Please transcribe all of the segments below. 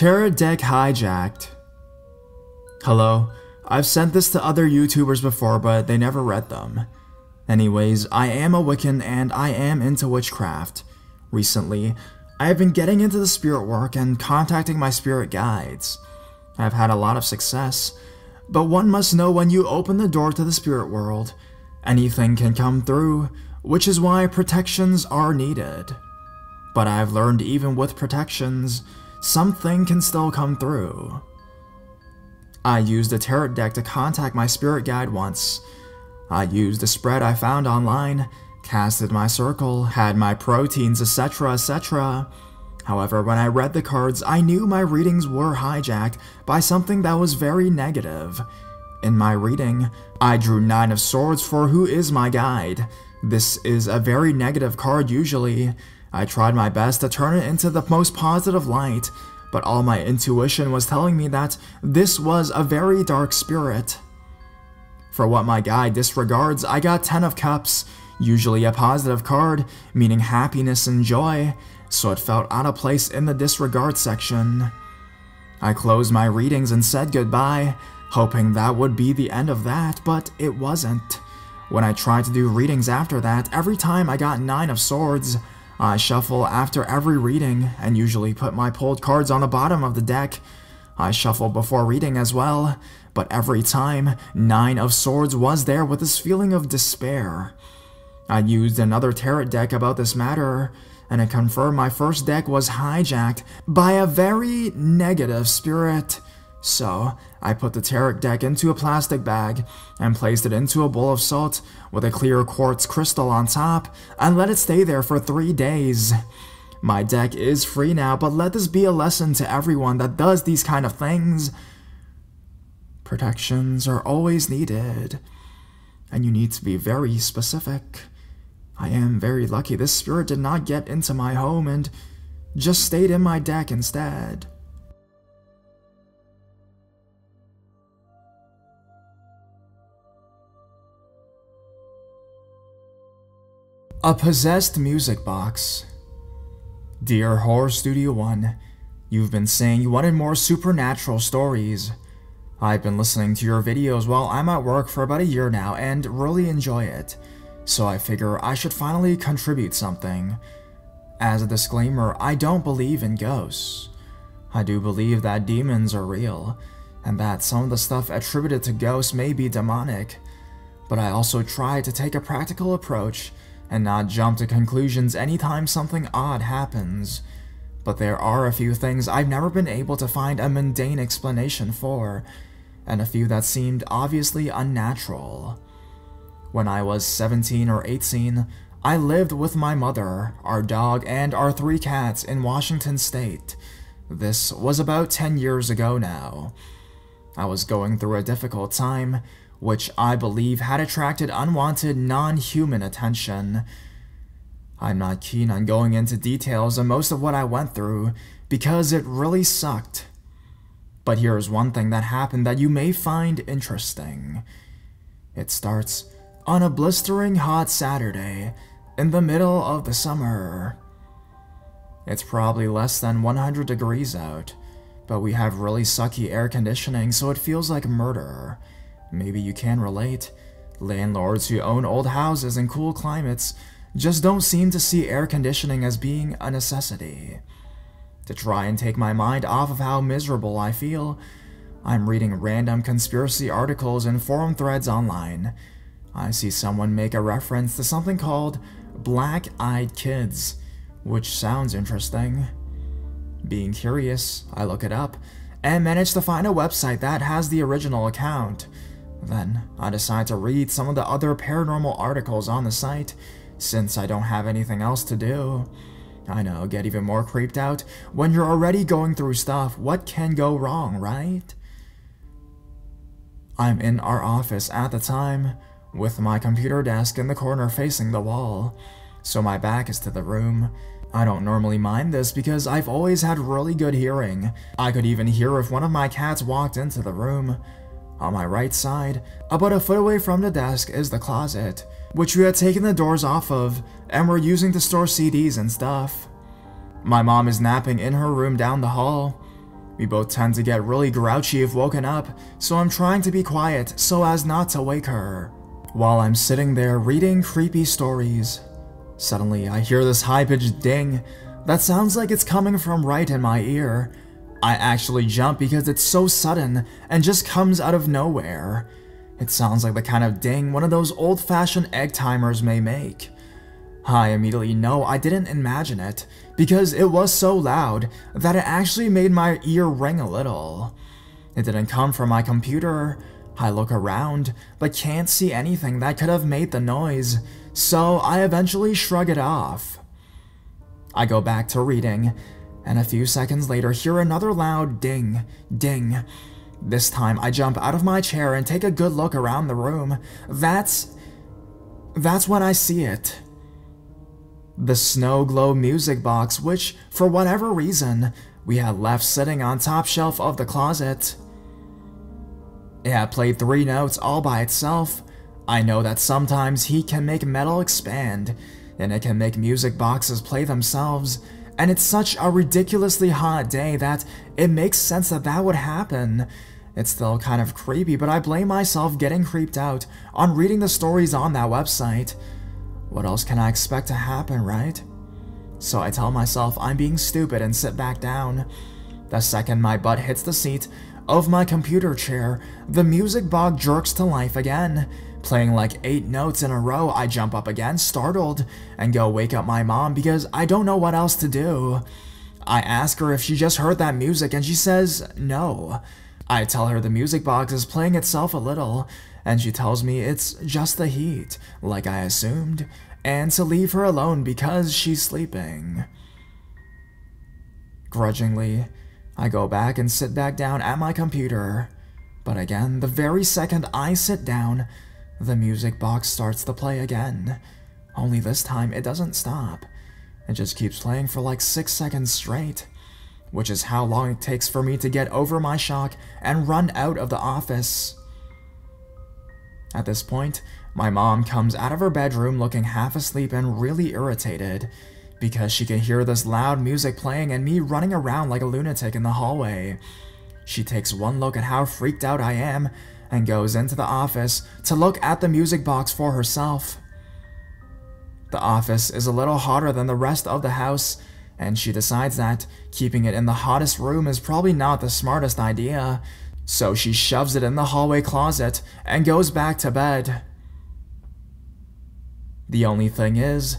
Tarot deck hijacked. Hello, I've sent this to other YouTubers before, but they never read them. Anyways, I am a Wiccan and I am into witchcraft. Recently, I have been getting into the spirit work and contacting my spirit guides. I've had a lot of success, but one must know when you open the door to the spirit world, anything can come through, which is why protections are needed. But I've learned even with protections, something can still come through. I used a tarot deck to contact my spirit guide once. I used a spread I found online, casted my circle, had my proteins, etc, etc. However, when I read the cards, I knew my readings were hijacked by something that was very negative. In my reading, I drew 9 of Swords for who is my guide. This is a very negative card usually. I tried my best to turn it into the most positive light, but all my intuition was telling me that this was a very dark spirit. For what my guide disregards, I got 10 of Cups, usually a positive card, meaning happiness and joy, so it felt out of place in the disregard section. I closed my readings and said goodbye, hoping that would be the end of that, but it wasn't. When I tried to do readings after that, every time I got 9 of Swords, I shuffle after every reading and usually put my pulled cards on the bottom of the deck. I shuffle before reading as well, but every time, 9 of Swords was there with this feeling of despair. I used another tarot deck about this matter, and it confirmed my first deck was hijacked by a very negative spirit. So, I put the tarot deck into a plastic bag and placed it into a bowl of salt with a clear quartz crystal on top and let it stay there for 3 days. My deck is free now, but let this be a lesson to everyone that does these kind of things. Protections are always needed, and you need to be very specific. I am very lucky this spirit did not get into my home and just stayed in my deck instead. A possessed music box. Dear Horror Studio 1, you've been saying you wanted more supernatural stories. I've been listening to your videos while I'm at work for about a year now and really enjoy it, so I figure I should finally contribute something. As a disclaimer, I don't believe in ghosts. I do believe that demons are real, and that some of the stuff attributed to ghosts may be demonic, but I also try to take a practical approach and not jump to conclusions anytime something odd happens. But there are a few things I've never been able to find a mundane explanation for, and a few that seemed obviously unnatural. When I was 17 or 18, I lived with my mother, our dog, and our 3 cats in Washington State. This was about 10 years ago now. I was going through a difficult time, which I believe had attracted unwanted non-human attention. I'm not keen on going into details of most of what I went through, because it really sucked. But here's one thing that happened that you may find interesting. It starts on a blistering hot Saturday, in the middle of the summer. It's probably less than 100 degrees out, but we have really sucky air conditioning, so it feels like murder. Maybe you can relate. Landlords who own old houses in cool climates just don't seem to see air conditioning as being a necessity. To try and take my mind off of how miserable I feel, I'm reading random conspiracy articles and forum threads online. I see someone make a reference to something called Black-Eyed Kids, which sounds interesting. Being curious, I look it up and manage to find a website that has the original account. Then, I decide to read some of the other paranormal articles on the site, since I don't have anything else to do. I know, get even more creeped out when you're already going through stuff. What can go wrong, right? I'm in our office at the time, with my computer desk in the corner facing the wall, so my back is to the room. I don't normally mind this because I've always had really good hearing. I could even hear if one of my cats walked into the room. On my right side, about a foot away from the desk, is the closet, which we had taken the doors off of and were using to store CDs and stuff. My mom is napping in her room down the hall. We both tend to get really grouchy if woken up, so I'm trying to be quiet so as not to wake her. While I'm sitting there reading creepy stories, suddenly I hear this high-pitched ding that sounds like it's coming from right in my ear. I actually jump because it's so sudden and just comes out of nowhere. It sounds like the kind of ding one of those old-fashioned egg timers may make. I immediately know I didn't imagine it, because it was so loud that it actually made my ear ring a little. It didn't come from my computer. I look around, but can't see anything that could have made the noise, so I eventually shrug it off. I go back to reading, and a few seconds later hear another loud ding, ding. This time I jump out of my chair and take a good look around the room. That's when I see it. The Snow Globe music box, which, for whatever reason, we had left sitting on top shelf of the closet. It had played 3 notes all by itself. I know that sometimes heat can make metal expand, and it can make music boxes play themselves, and it's such a ridiculously hot day that it makes sense that that would happen. It's still kind of creepy, but I blame myself getting creeped out on reading the stories on that website. What else can I expect to happen, right? So I tell myself I'm being stupid and sit back down. The second my butt hits the seat of my computer chair, the music box jerks to life again. Playing like 8 notes in a row, I jump up again, startled, and go wake up my mom because I don't know what else to do. I ask her if she just heard that music and she says no. I tell her the music box is playing itself a little, and she tells me it's just the heat, like I assumed, and to leave her alone because she's sleeping. Grudgingly, I go back and sit back down at my computer, but again, the very second I sit down, the music box starts to play again. Only this time it doesn't stop. It just keeps playing for like 6 seconds straight, which is how long it takes for me to get over my shock and run out of the office. At this point, my mom comes out of her bedroom looking half asleep and really irritated, because she can hear this loud music playing and me running around like a lunatic in the hallway. She takes one look at how freaked out I am and goes into the office to look at the music box for herself. The office is a little hotter than the rest of the house, and she decides that keeping it in the hottest room is probably not the smartest idea, so she shoves it in the hallway closet and goes back to bed. The only thing is,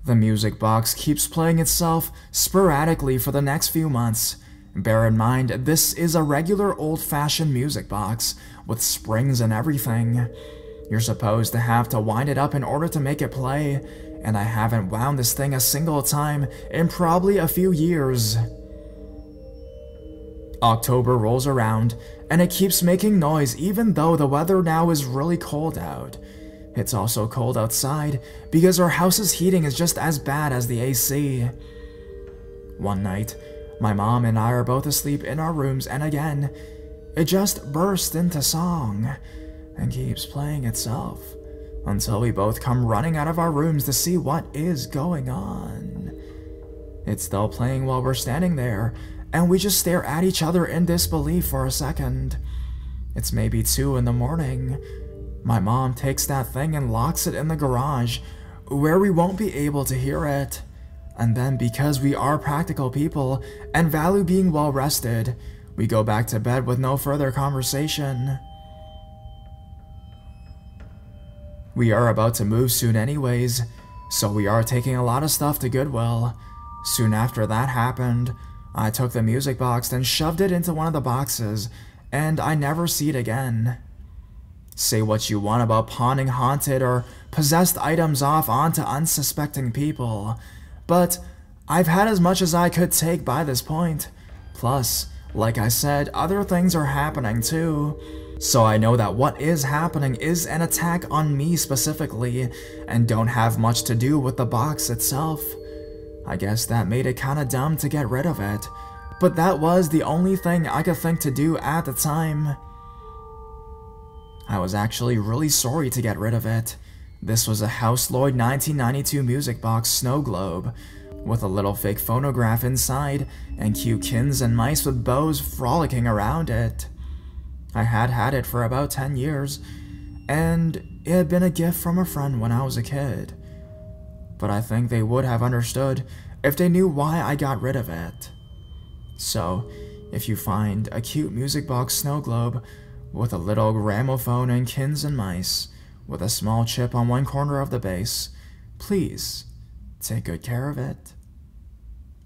the music box keeps playing itself sporadically for the next few months. Bear in mind, this is a regular old-fashioned music box with springs and everything. You're supposed to have to wind it up in order to make it play, and I haven't wound this thing a single time in probably a few years. October rolls around, and it keeps making noise even though the weather now is really cold out. It's also cold outside because our house's heating is just as bad as the AC. One night, my mom and I are both asleep in our rooms, and again, it just bursts into song and keeps playing itself until we both come running out of our rooms to see what is going on. It's still playing while we're standing there, and we just stare at each other in disbelief for a second. It's maybe 2 in the morning. My mom takes that thing and locks it in the garage, where we won't be able to hear it. And then, because we are practical people and value being well rested, we go back to bed with no further conversation. We are about to move soon anyways, so we are taking a lot of stuff to Goodwill. Soon after that happened, I took the music box and shoved it into one of the boxes, and I never see it again. Say what you want about pawning haunted or possessed items off onto unsuspecting people, but I've had as much as I could take by this point. Plus, like I said, other things are happening too. So I know that what is happening is an attack on me specifically, and don't have much to do with the box itself. I guess that made it kinda dumb to get rid of it, but that was the only thing I could think to do at the time. I was actually really sorry to get rid of it. This was a House Lloyd 1992 music box Snow Globe, with a little fake phonograph inside and cute kittens and mice with bows frolicking around it. I had it for about 10 years, and it had been a gift from a friend when I was a kid. But I think they would have understood if they knew why I got rid of it. So, if you find a cute music box snow globe with a little gramophone and kittens and mice with a small chip on one corner of the base, please take good care of it.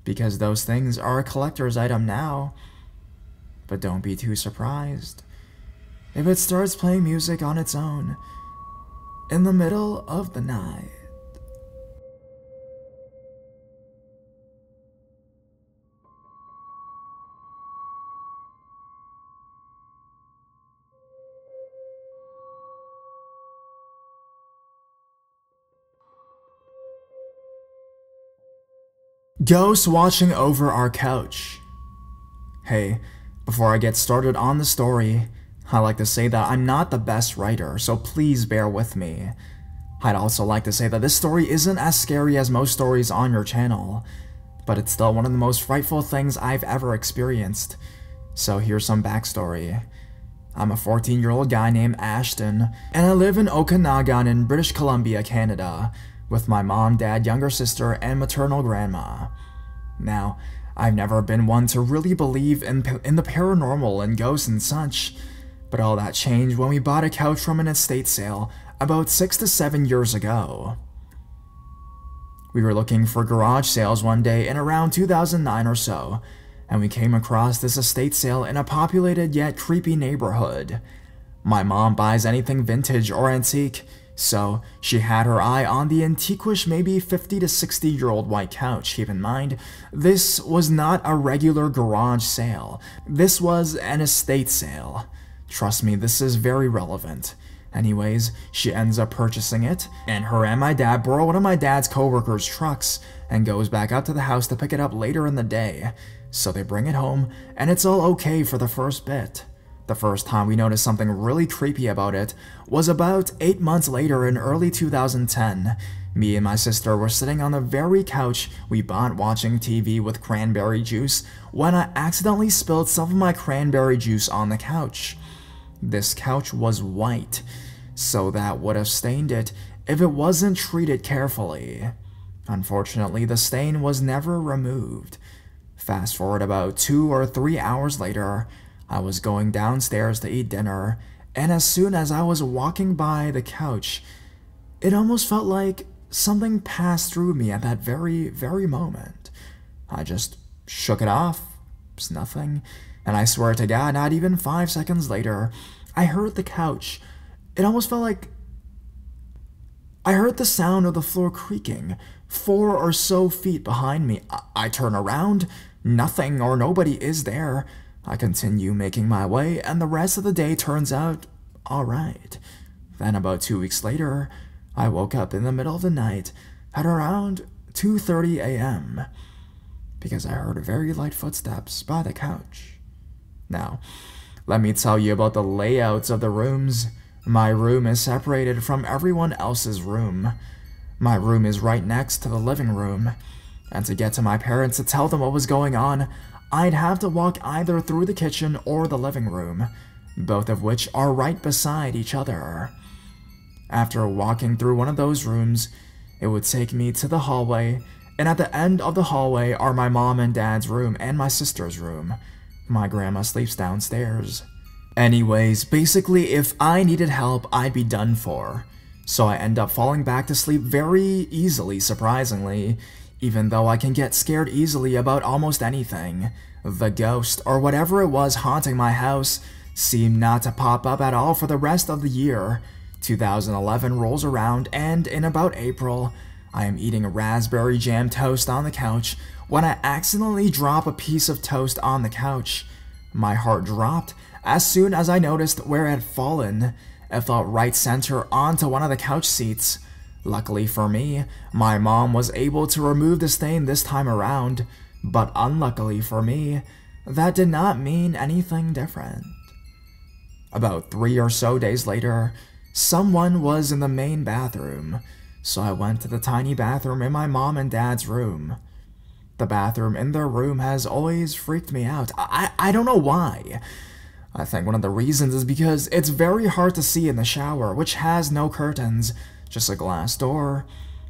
Because those things are a collector's item now. But don't be too surprised if it starts playing music on its own in the middle of the night. Ghost watching over our couch. Hey, before I get started on the story, I like to say that I'm not the best writer, so please bear with me. I'd also like to say that this story isn't as scary as most stories on your channel, but it's still one of the most frightful things I've ever experienced. So here's some backstory. I'm a 14-year-old guy named Ashton, and I live in Okanagan in British Columbia, Canada, with my mom, dad, younger sister, and maternal grandma. Now, I've never been one to really believe in the paranormal and ghosts and such, but all that changed when we bought a couch from an estate sale about 6 to 7 years ago. We were looking for garage sales one day in around 2009 or so, and we came across this estate sale in a populated yet creepy neighborhood. My mom buys anything vintage or antique, so she had her eye on the antiquish maybe 50 to 60-year-old white couch. Keep in mind, this was not a regular garage sale. This was an estate sale. Trust me, this is very relevant. Anyways, she ends up purchasing it, and her and my dad borrow one of my dad's co-workers' trucks and goes back out to the house to pick it up later in the day. So they bring it home, and it's all okay for the first bit. The first time we noticed something really creepy about it was about 8 months later in early 2010. Me and my sister were sitting on the very couch we bought watching TV with cranberry juice when I accidentally spilled some of my cranberry juice on the couch. This couch was white, so that would have stained it if it wasn't treated carefully. Unfortunately, the stain was never removed. Fast forward about 2 or 3 hours later, I was going downstairs to eat dinner, and as soon as I was walking by the couch, it almost felt like something passed through me at that very moment. I just shook it off. It's nothing. And I swear to God, not even 5 seconds later, I heard the couch. It almost felt like I heard the sound of the floor creaking 4 or so feet behind me. I turn around. Nothing or nobody is there. I continue making my way, and the rest of the day turns out alright. Then about 2 weeks later, I woke up in the middle of the night at around 2:30 a.m. because I heard very light footsteps by the couch. Now, let me tell you about the layouts of the rooms. My room is separated from everyone else's room. My room is right next to the living room, and to get to my parents to tell them what was going on, I'd have to walk either through the kitchen or the living room, both of which are right beside each other. After walking through one of those rooms, it would take me to the hallway, and at the end of the hallway are my mom and dad's room and my sister's room. My grandma sleeps downstairs. Anyways, basically, if I needed help, I'd be done for. So I end up falling back to sleep very easily, surprisingly. Even though I can get scared easily about almost anything, the ghost or whatever it was haunting my house seemed not to pop up at all for the rest of the year. 2011 rolls around, and in about April, I am eating a raspberry jam toast on the couch when I accidentally drop a piece of toast on the couch. My heart dropped as soon as I noticed where it had fallen. It fell right center onto one of the couch seats. Luckily for me, my mom was able to remove the stain this time around, but unluckily for me, that did not mean anything different. About 3 or so days later, someone was in the main bathroom, so I went to the tiny bathroom in my mom and dad's room. The bathroom in their room has always freaked me out. I don't know why. I think one of the reasons is because it's very hard to see in the shower, which has no curtains, just a glass door.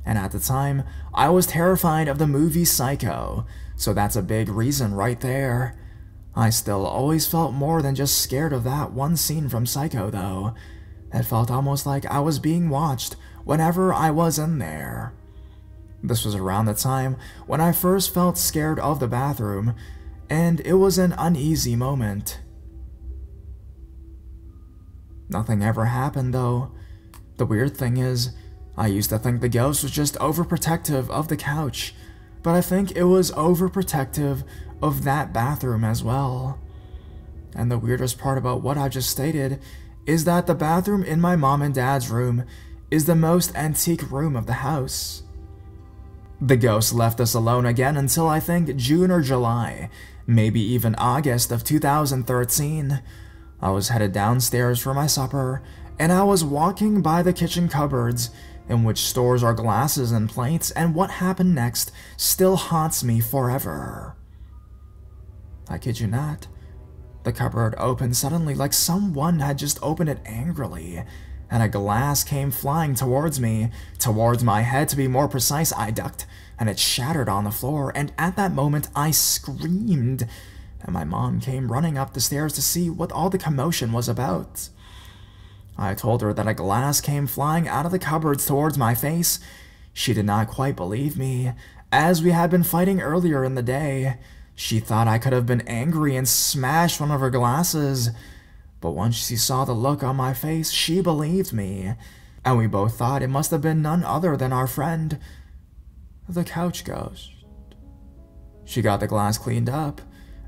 And at the time, I was terrified of the movie Psycho, so that's a big reason right there. I still always felt more than just scared of that one scene from Psycho, though. It felt almost like I was being watched whenever I was in there. This was around the time when I first felt scared of the bathroom, and it was an uneasy moment. Nothing ever happened, though. The weird thing is, I used to think the ghost was just overprotective of the couch, but I think it was overprotective of that bathroom as well. And the weirdest part about what I just stated is that the bathroom in my mom and dad's room is the most antique room of the house. The ghost left us alone again until I think June or July, maybe even August of 2013. I was headed downstairs for my supper, and I was walking by the kitchen cupboards, in which stores our glasses and plates, and what happened next still haunts me forever. I kid you not. The cupboard opened suddenly like someone had just opened it angrily, and a glass came flying towards me, towards my head to be more precise. I ducked, and it shattered on the floor, and at that moment I screamed, and my mom came running up the stairs to see what all the commotion was about. I told her that a glass came flying out of the cupboards towards my face. She did not quite believe me, as we had been fighting earlier in the day. She thought I could have been angry and smashed one of her glasses, but once she saw the look on my face, she believed me, and we both thought it must have been none other than our friend, the couch ghost. She got the glass cleaned up,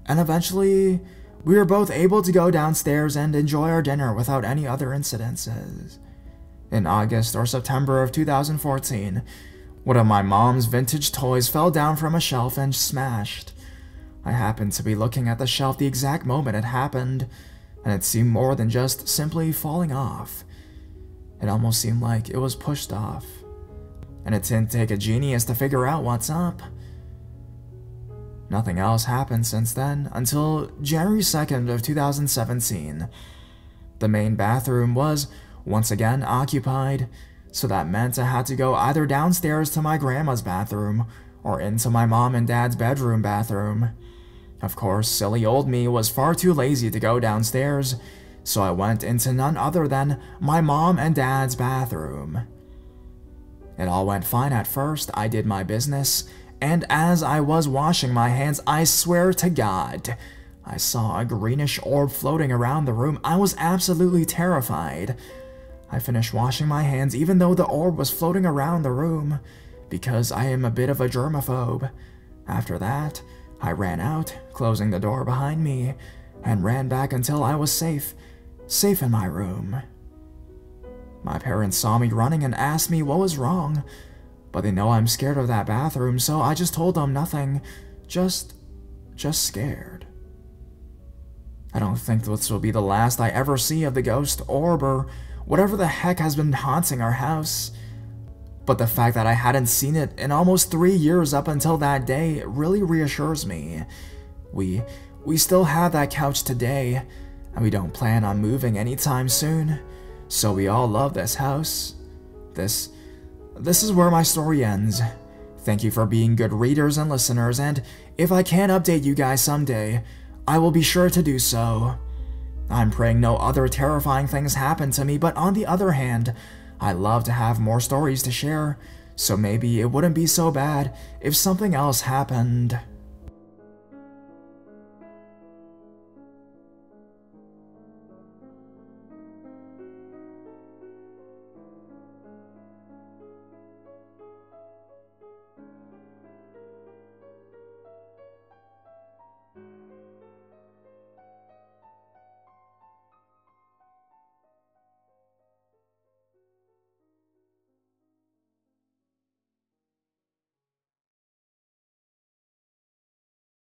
and eventually we were both able to go downstairs and enjoy our dinner without any other incidences. In August or September of 2014, one of my mom's vintage toys fell down from a shelf and smashed. I happened to be looking at the shelf the exact moment it happened, and it seemed more than just simply falling off. It almost seemed like it was pushed off, and it didn't take a genius to figure out what's up. Nothing else happened since then until January 2nd of 2017. The main bathroom was once again occupied, so that meant I had to go either downstairs to my grandma's bathroom or into my mom and dad's bedroom bathroom. Of course, silly old me was far too lazy to go downstairs, so I went into none other than my mom and dad's bathroom. It all went fine at first. I did my business, and as I was washing my hands, I swear to God, I saw a greenish orb floating around the room. I was absolutely terrified. I finished washing my hands even though the orb was floating around the room, because I am a bit of a germaphobe. After that, I ran out, closing the door behind me, and ran back until I was safe in my room. My parents saw me running and asked me what was wrong, but they know I'm scared of that bathroom, so I just told them nothing, just scared. I don't think this will be the last I ever see of the ghost orb or whatever the heck has been haunting our house, but the fact that I hadn't seen it in almost 3 years up until that day really reassures me. We still have that couch today, and we don't plan on moving anytime soon, so we all love this house. This is where my story ends. Thank you for being good readers and listeners, and if I can update you guys someday, I will be sure to do so. I'm praying no other terrifying things happen to me, but on the other hand, I love to have more stories to share, so maybe it wouldn't be so bad if something else happened.